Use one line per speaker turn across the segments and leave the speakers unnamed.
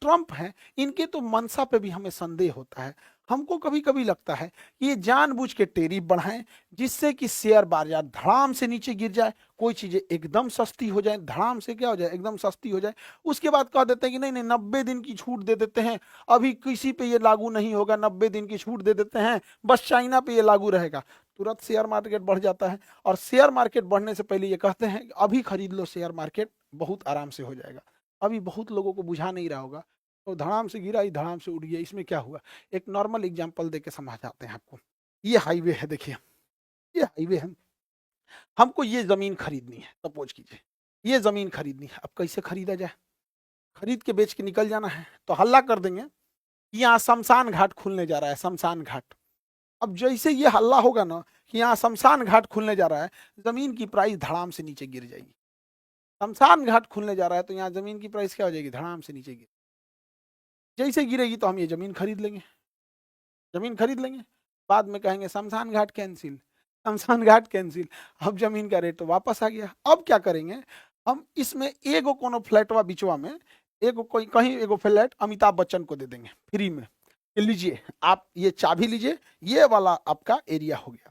Trump हैं, इनके तो मंशा पे भी हमें संदेह होता है। हमको कभी-कभी लगता है कि ये जानबूझ के टैरिफ बढ़ाएँ, जिससे कि शेयर बाजार धड़ाम से नीचे गिर जाए, कोई चीज़ें एकदम सस्ती हो जाएँ, धड़ाम से क्या हो जाए, एकदम सस्ती हो जाए। उसके बाद कह देते हैं कि नहीं-नहीं 90 दिन की छूट दे देते हैं, अभी किसी पे ये लागू नहीं होगा, 90 दिन की छूट दे देते हैं, बस चाइना पे ये लागू रहेगा। तुरंत शेयर मार्केट बढ़ जाता है और शेयर मार्केट बढ़ने से पहले ये कहते हैं कि अभी खरीद लो शेयर मार्केट, बहुत आराम से हो जाएगा। अभी बहुत लोगों को बुझा नहीं रहा होगा, तो धड़ाम से गिरा ही धड़ाम से उड़ गया, इसमें क्या हुआ? एक नॉर्मल एग्जांपल देके समझाते हैं आपको। ये हाईवे है देखिए, ये हाईवे है, हमको ये ज़मीन खरीदनी है, सपोज़ कीजिए, ये ज़मीन खरीदनी है, अब कैसे खरीदा जाए? खरीद के बेच के निकल जाना है, तो हल्ला कर देंगे कि यहाँ शमशान घाट खुलने जा रहा है, शमशान घाट। अब जैसे ये हल्ला होगा ना कि यहाँ शमशान घाट खुलने जा रहा है, ज़मीन की प्राइस धड़ाम से नीचे गिर जाएगी। शमशान घाट खुलने जा रहा है, तो यहाँ ज़मीन की प्राइस क्या हो जाएगी? धड़ाम से नीचे गिर, जैसे गिरेगी तो हम ये ज़मीन खरीद लेंगे, ज़मीन खरीद लेंगे। बाद में कहेंगे शमशान घाट कैंसिल, शमशान घाट कैंसिल, अब ज़मीन का रेट तो वापस आ गया। अब क्या करेंगे? हम इसमें एगो कोनो फ्लैटवा बिचवा में, एगो कोई कहीं एगो फ्लैट अमिताभ बच्चन को दे देंगे फ्री में, कि लीजिए आप ये चाबी लीजिए, ये वाला आपका एरिया हो गया।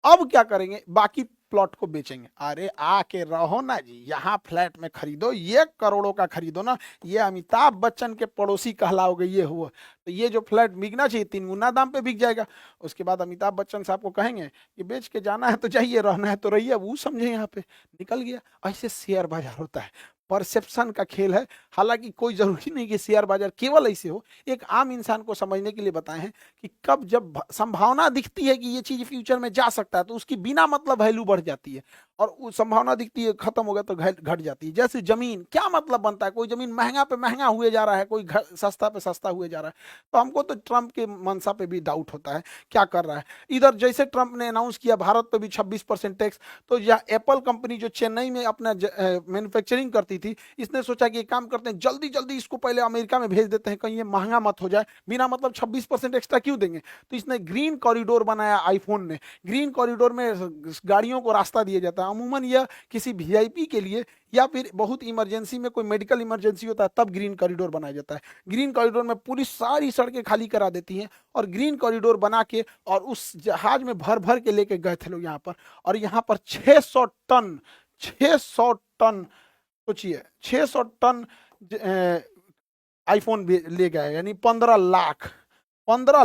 अब क्या करेंगे? बाकी प्लॉट को बेचेंगे। अरे आके रहो ना जी, यहाँ फ्लैट में खरीदो, ये करोड़ों का खरीदो ना, ये अमिताभ बच्चन के पड़ोसी कहलाओगे, ये हुआ तो ये जो फ्लैट बिकना चाहिए 3 गुना दाम पे बिक जाएगा। उसके बाद अमिताभ बच्चन साहब को कहेंगे कि बेच के जाना है तो जाइए, रहना है तो रहिए, वो समझे यहाँ पे निकल गया। ऐसे शेयर बाजार होता है, परसेप्शन का खेल है। हालांकि कोई जरूरी नहीं कि शेयर बाजार केवल ऐसे हो, एक आम इंसान को समझने के लिए बताए हैं कि कब जब संभावना दिखती है कि ये चीज फ्यूचर में जा सकता है, तो उसकी बिना मतलब वैल्यू बढ़ जाती है, और वो संभावना दिखती है खत्म हो गया तो घट जाती है। जैसे जमीन, क्या मतलब बनता है? कोई जमीन महंगा पे महंगा हुए जा रहा है, कोई सस्ता पे सस्ता हुए जा रहा है। तो हमको तो ट्रंप के मंशा पे भी डाउट होता है, क्या कर रहा है इधर। जैसे ट्रंप ने अनाउंस किया भारत पे भी 26% टैक्स, तो यह एप्पल कंपनी जो चेन्नई में अपना मैन्युफैक्चरिंग करती थी, इसने सोचा कि एक काम करते हैं, जल्दी जल्दी इसको पहले अमेरिका में भेज देते हैं, कहीं ये महंगा मत हो जाए, बिना मतलब 26% एक्स्ट्रा क्यों देंगे। तो इसने ग्रीन कॉरिडोर बनाया, आईफोन ने। ग्रीन कॉरिडोर में गाड़ियों को रास्ता दिया जाता है, अमूमन यह किसी वीआईपी के लिए या फिर बहुत इमरजेंसी में, कोई मेडिकल इमरजेंसी होता है तब ग्रीन कॉरिडोर बनाया जाता है। ग्रीन कॉरिडोर में पूरी सारी सड़कें खाली करा देती हैं, और ग्रीन कॉरिडोर बना के और उस जहाज में भर भर के लेके गए थे लोग यहाँ पर। और यहाँ पर 600 टन, सोचिए 600 टन आईफोन ले गए, यानी 15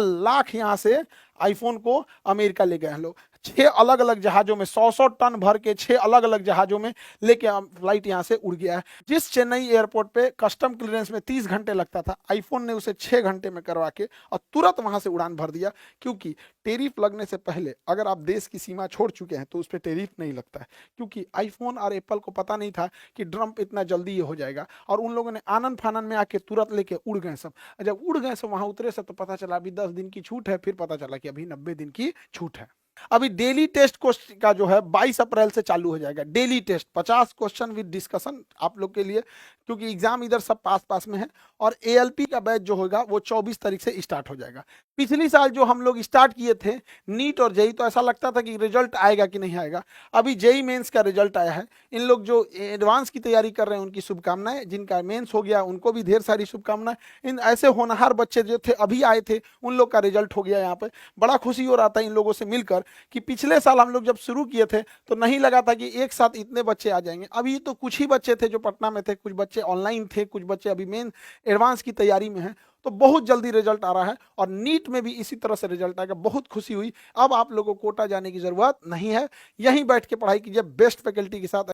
लाख यहाँ से आईफोन को अमेरिका ले गए हैं लोग। 6 अलग अलग जहाजों में 100 टन भर के 6 अलग अलग जहाजों में लेके फ्लाइट यहाँ से उड़ गया है। जिस चेन्नई एयरपोर्ट पे कस्टम क्लियरेंस में 30 घंटे लगता था, आईफोन ने उसे 6 घंटे में करवा के और तुरंत वहां से उड़ान भर दिया। क्योंकि टेरिफ लगने से पहले अगर आप देश की सीमा छोड़ चुके हैं तो उस पर टेरिफ नहीं लगता है, क्योंकि आईफोन और एप्पल को पता नहीं था कि ट्रंप इतना जल्दी ये हो जाएगा, और उन लोगों ने आनंद फानन में आके तुरंत लेके उड़ गए सब। जब उड़ गए सब वहां उतरे सब, तो पता चला अभी 10 दिन की छूट है, फिर पता चला कि अभी 90 दिन की छूट है। अभी डेली टेस्ट क्वेश्चन का जो है 22 अप्रैल से चालू हो जाएगा। Daily test 50 question with discussion आप लोग के लिए, क्योंकि एग्जाम इधर सब पास पास में है। और एएलपी का बैच जो होगा वो 24 तारीख से स्टार्ट हो जाएगा। पिछली साल जो हम लोग स्टार्ट किए थे नीट और जेई, तो ऐसा लगता था कि रिजल्ट आएगा कि नहीं आएगा। अभी जेई मेंस का रिजल्ट आया है। इन लोग जो एडवांस की तैयारी कर रहे हैं उनकी शुभकामनाएं, जिनका मेंस हो गया उनको भी ढेर सारी शुभकामनाएं। इन ऐसे होनहार बच्चे जो थे अभी आए थे, उन लोग का रिजल्ट हो गया यहाँ पे। बड़ा खुशी हो रहा था इन लोगों से मिलकर कि पिछले साल हम लोग जब शुरू किए थे तो नहीं लगा था कि एक साथ इतने बच्चे आ जाएंगे। अभी तो कुछ ही बच्चे थे जो पटना में थे, कुछ बच्चे ऑनलाइन थे, कुछ बच्चे अभी मेन एडवांस की तैयारी में हैं। तो बहुत जल्दी रिजल्ट आ रहा है, और नीट में भी इसी तरह से रिजल्ट आएगा। बहुत खुशी हुई। अब आप लोगों को कोटा जाने की जरूरत नहीं है, यहीं बैठ के पढ़ाई कीजिए बेस्ट फैकल्टी के साथ।